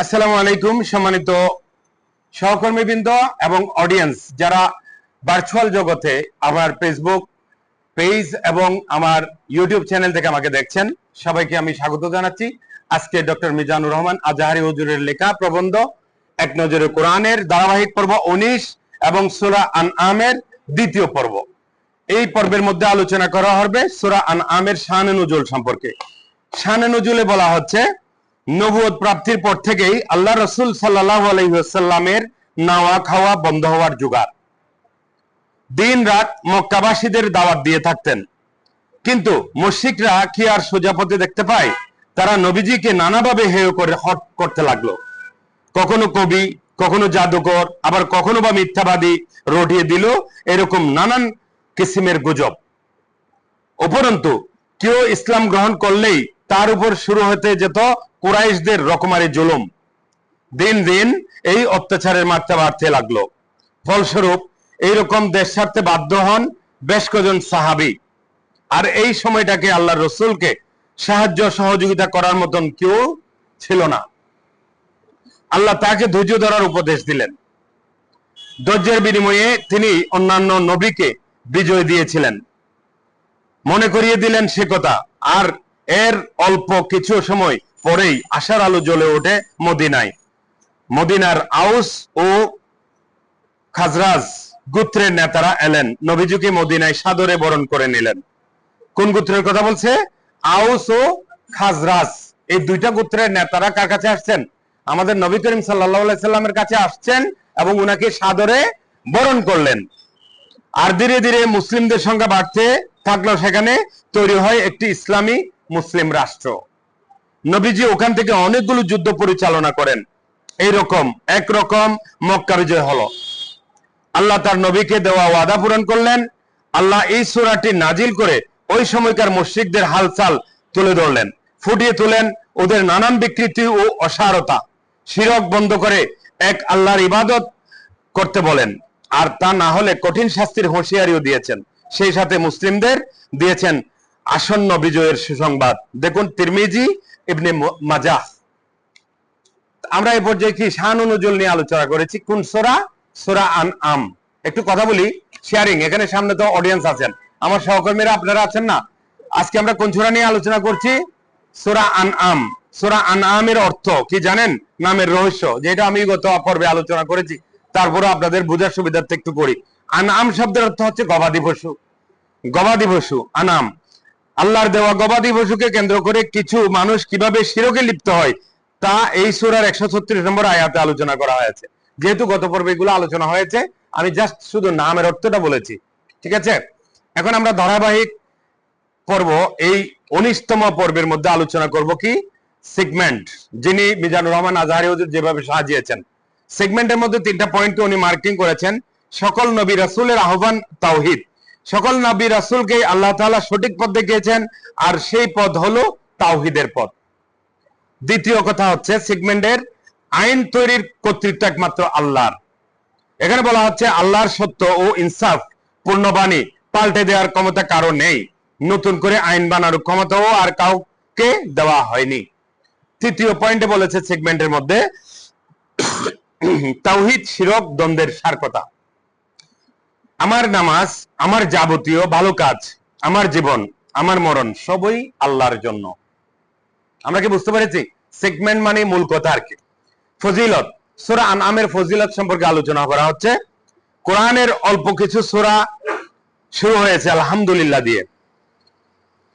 আসসালামু আলাইকুম সম্মানিত সহকর্মীবৃন্দ এবং অডিয়েন্স যারা ভার্চুয়াল জগতে আমার ফেসবুক পেজ এবং আমার ইউটিউব চ্যানেল থেকে আমাকে দেখছেন, সবাইকে আমি স্বাগত জানাচ্ছি। আজকে ডক্টর মিজানুর রহমান আজহারি হুজুরের লেখা প্রবন্ধ এক নজরে কোরআনের ধারাবাহিক পর্ব 19 এবং সূরা আনআমের দ্বিতীয় পর্ব। এই পর্বের মধ্যে আলোচনা করা হবে সূরা আনআমের শানে নুজুল সম্পর্কে। শানে নুজুলে বলা হচ্ছে, নবুয়ত প্রাপ্তির পর থেকেই আল্লাহ রাসূল সাল্লাল্লাহু আলাইহি ওয়াসাল্লামের নাওয়া খাওয়া বন্ধ হওয়ার জোগাড়। দিন রাত মক্কাবাসীদের দাওয়াত দিয়ে থাকতেন, কিন্তু মুশরিকরা কি আর সোজা পথে দেখতে পায়? তারা নবীজিকে নানাভাবে হেয় করে হট করতে লাগলো। কখনো কবি, কখনো জাদুকর, আবার কখনো বা মিথ্যাবাদী রটিয়ে দিল এরকম নানান কিসিমের গুজব। উপরন্তু কেউ ইসলাম গ্রহণ করলেই তার উপর শুরু হতে যেত কুরাইশদের রকমারি জুলুম। দিন দিন এই অত্যাচারের মাত্রা বাড়তে লাগলো। ফলস্বরূপ এইরকম দেশ ছাড়তে বাধ্য হন বেশ কজন সাহাবী। আর এই সময়টাকে আল্লাহ রসুলকে সাহায্য সহযোগিতা করার মতন কেউ ছিল না। আল্লাহ তাকে ধৈর্য ধরার উপদেশ দিলেন। ধৈর্যের বিনিময়ে তিনি অন্যান্য নবীকে বিজয় দিয়েছিলেন, মনে করিয়ে দিলেন সে কথা। আর এর অল্প কিছু সময় পরেই আশার আলো জ্বলে ওঠে মদিনায়। মদিনার আউস ও খাজরাজ গোত্রের নেতারা এলেন, নবীজিকে মদিনায় সাদরে বরণ করে নিলেন। কোন গোত্রের কথা বলছে? আউস ও খাজরাজ। এই দুইটা গোত্রের নেতারা কার কাছে আসছেন? আমাদের নবী করিম সাল্লাল্লাহু আলাইহি সাল্লামের কাছে আসছেন এবং উনাকে সাদরে বরণ করলেন। আর ধীরে ধীরে মুসলিমদের সংখ্যা বাড়তে থাকলো। সেখানে তৈরি হয় একটি ইসলামী মুসলিম রাষ্ট্র। নবীজি ওখান থেকে অনেকগুলো যুদ্ধ পরিচালনা করেন। এইরকম একরকম মক্কা বিজয় হলো। আল্লাহ তার নবীকে দেওয়া ওয়াদা পূরণ করলেন। আল্লাহ এই সূরাটি নাজিল করে ওই সময়কার মুশরিকদের হালচাল তুলে ধরলেন, ফুটিয়ে তোলেন ওদের নানান বিকৃতি ও অসারতা। শিরক বন্ধ করে এক আল্লাহর ইবাদত করতে বলেন, আর তা না হলে কঠিন শাস্তির হুঁশিয়ারিও দিয়েছেন। সেই সাথে মুসলিমদের দিয়েছেন আসন্ন বিজয়ের সুসংবাদ। দেখুন তিরমিজি ইবনে মাজাহ। আমরা এই পর্যায়ে কি শান নুজুল নিয়ে আলোচনা করেছি। কোন সূরা? সূরা আনআম। একটু কথা বলি, শেয়ারিং। এখানে সামনে তো অডিয়েন্স আছেন, আমার সহকর্মীরা আপনারা আছেন না। আজকে আমরা কোন সূরা নিয়ে আলোচনা করছি? সূরা আনআম। সূরা আনআমের অর্থ কি জানেন? নামের রহস্য, যেটা আমি গত পর্বে আলোচনা করেছি, তারপরে আপনাদের বোঝার সুবিধার্থে একটু করি। আনআম শব্দের অর্থ হচ্ছে গবাদি পশু। গবাদি পশু আনাম। আল্লাহর দেওয়া গবাদি পশুকে কেন্দ্র করে কিছু মানুষ কিভাবে শিরকে লিপ্ত হয় তা এই সূরার 136 নম্বর আয়াতে আলোচনা করা হয়েছে। যেহেতু গত পর্বে এগুলো আলোচনা হয়েছে, আমি জাস্ট শুধু নামের অর্থটা বলেছি, ঠিক আছে? এখন আমরা ধারাবাহিক পর্ব এই 19তম পর্বের মধ্যে আলোচনা করব কি সেগমেন্ট, যিনি মিজানুর রহমান আজহারি হুজুর যেভাবে সাজিয়েছেন। সেগমেন্টের মধ্যে 3টা পয়েন্টে উনি মার্কিং করেছেন। সকল নবী রাসূলের আহ্বান তাওহীদ। সকল নবী রাসূলকে আল্লাহ তাআলা সঠিক পথ দেখিয়েছেন, আর সেই পথ হলো তাওহীদের পথ। দ্বিতীয় কথা হচ্ছে সেগমেন্টের আইন তৈরির কর্তৃত্ব একমাত্র আল্লাহর। এখানে বলা হচ্ছে আল্লাহর সত্য ও ইনসাফ পূর্ণবাণী পাল্টে দেওয়ার ক্ষমতা কারো নেই। নতুন করে আইন বানানোর ক্ষমতাও আর কাউকে দেওয়া হয়নি। তৃতীয় পয়েন্টে বলেছে সেগমেন্টের মধ্যে তাওহীদ শিরক দ্বন্দ্বের সার কথা। আমার নামাজ, আমার যাবতীয় ভালো কাজ, আমার জীবন, আমার মরণ সবই আল্লাহর জন্য। আমরা কি বুঝতে পেরেছি? সেগমেন্ট মানে মূল কথা আর কি। ফজিলত, সূরা আনআমের ফজিলত সম্পর্কে আলোচনা করা হচ্ছে। কোরআনের অল্প কিছু সূরা শুরু হয়েছে আলহামদুলিল্লাহ দিয়ে,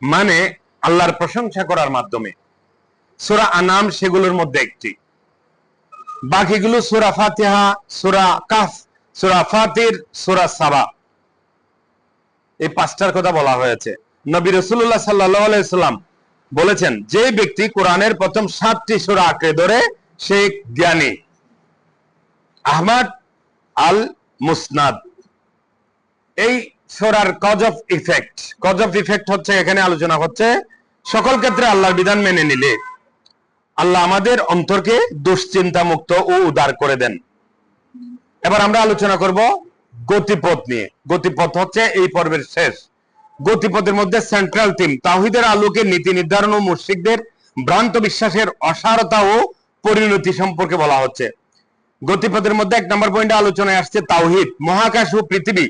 মানে আল্লাহর প্রশংসা করার মাধ্যমে। সূরা আনআম সেগুলোর মধ্যে একটি। বাকিগুলো সূরা ফাতিহা, সূরা কাফ, সূরা ফাতির, সূরা সাবা, এই 5টার কথা বলা হয়েছে। নবী রাসূলুল্লাহ সাল্লাল্লাহু আলাইহি সাল্লাম বলেছেন, যে ব্যক্তি কোরআনের প্রথম 7টি সূরা আঁকড়ে ধরে সে জ্ঞানী। আহমদ আল মুসনাদ। এই সূরার cause of effect. Cause of effect হচ্ছে, এখানে আলোচনা হচ্ছে সকল ক্ষেত্রে আল্লাহর বিধান মেনে নিলে আল্লাহ আমাদের অন্তরকে দুশ্চিন্তা মুক্ত ও উদার করে দেন। এবার আমরা আলোচনা করব গতিপথ নিয়ে। গতিপথ হচ্ছে এই পর্বের শেষ। গতিপথের মধ্যে সেন্ট্রাল থিম তাওহীদের আলোকে নীতি নির্ধারণ ও মুশরিকদের ভ্রান্ত বিশ্বাসের অসারতা ও পরিণতি সম্পর্কে বলা হচ্ছে। গতিপথের মধ্যে 1 নম্বর পয়েন্টে আলোচনায় আসছে তাওহীদ, মহাকাশ ও পৃথিবী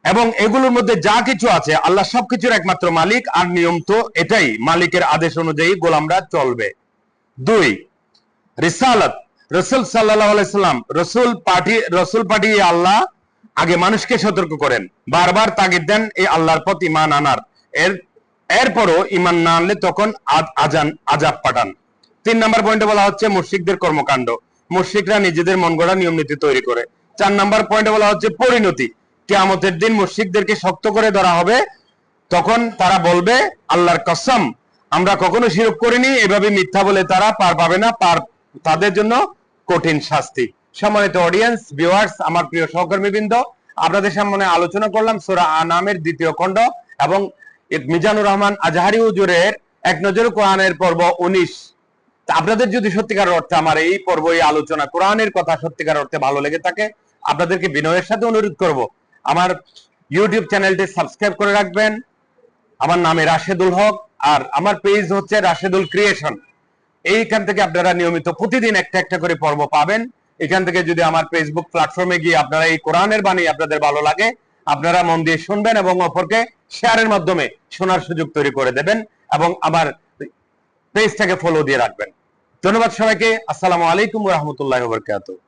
এবং এগুলোর মধ্যে যা কিছু আছে আল্লাহ সবকিছুর একমাত্র মালিক, আর নিয়ম তো এটাই, মালিকের আদেশ অনুযায়ী গোলামরা চলবে। 2, রিসালাত, রাসূল সাল্লাল্লাহু আলাইহি সাল্লাম রাসূল পাঠিয়ে আল্লাহ আগে মানুষকে সতর্ক করেন, বারবার তাগিদ দেন এই আল্লাহর প্রতি ঈমান আনার। এরপরও ঈমান না আনলে তখন আযাব পাঠান। 3 নম্বর পয়েন্টে বলা হচ্ছে মুশরিকদের কর্মকাণ্ড, মুশরিকরা নিজেদের মন গড়া নিয়ম নীতি তৈরি করে। 4 নম্বর পয়েন্টে বলা হচ্ছে পরিণতি, কিয়ামতের দিন মুশরিকদেরকে শক্ত করে ধরা হবে, তখন তারা বলবে আল্লাহর কসম আমরা কখনো শিরক করিনি, এভাবে মিথ্যা বলে তারা পার পাবে না, তাদের জন্য কঠিন শাস্তি। সম্মানিত অডিয়েন্স, ভিউয়ার্স, আমার প্রিয় সহকর্মীবৃন্দ, আপনাদের সামনে আলোচনা করলাম সূরা আনামের 2য় খণ্ড এবং মিজানুর রহমান আজহারি হুজুরের এক নজর কোরআনের পর্ব 19। আপনাদের যদি সত্যিকার অর্থে আমার এই পর্ব, এই আলোচনা, কোরআনের কথা সত্যিকার অর্থে ভালো লেগে থাকে, আপনাদেরকে বিনয়ের সাথে অনুরোধ করব আমার ইউটিউব চ্যানেলটি সাবস্ক্রাইব করে রাখবেন। আমার নামে রাশেদুল হক, আর আমার পেজ হচ্ছে রাশেদুল ক্রিয়েশন। এইখান থেকে আপনারা নিয়মিত প্রতিদিন একটা করে পর্ব পাবেন। এখান থেকে যদি আমার ফেসবুক প্ল্যাটফর্মে গিয়ে আপনারা এই কোরআনের বাণী আপনাদের ভালো লাগে, আপনারা মন দিয়ে শুনবেন এবং অপরকে শেয়ারের মাধ্যমে শোনার সুযোগ তৈরি করে দেবেন এবং আমার পেজটাকে ফলো দিয়ে রাখবেন। ধন্যবাদ সবাইকে। আসসালামু আলাইকুম ওয়া রাহমাতুল্লাহি ওয়া বারাকাতুহু।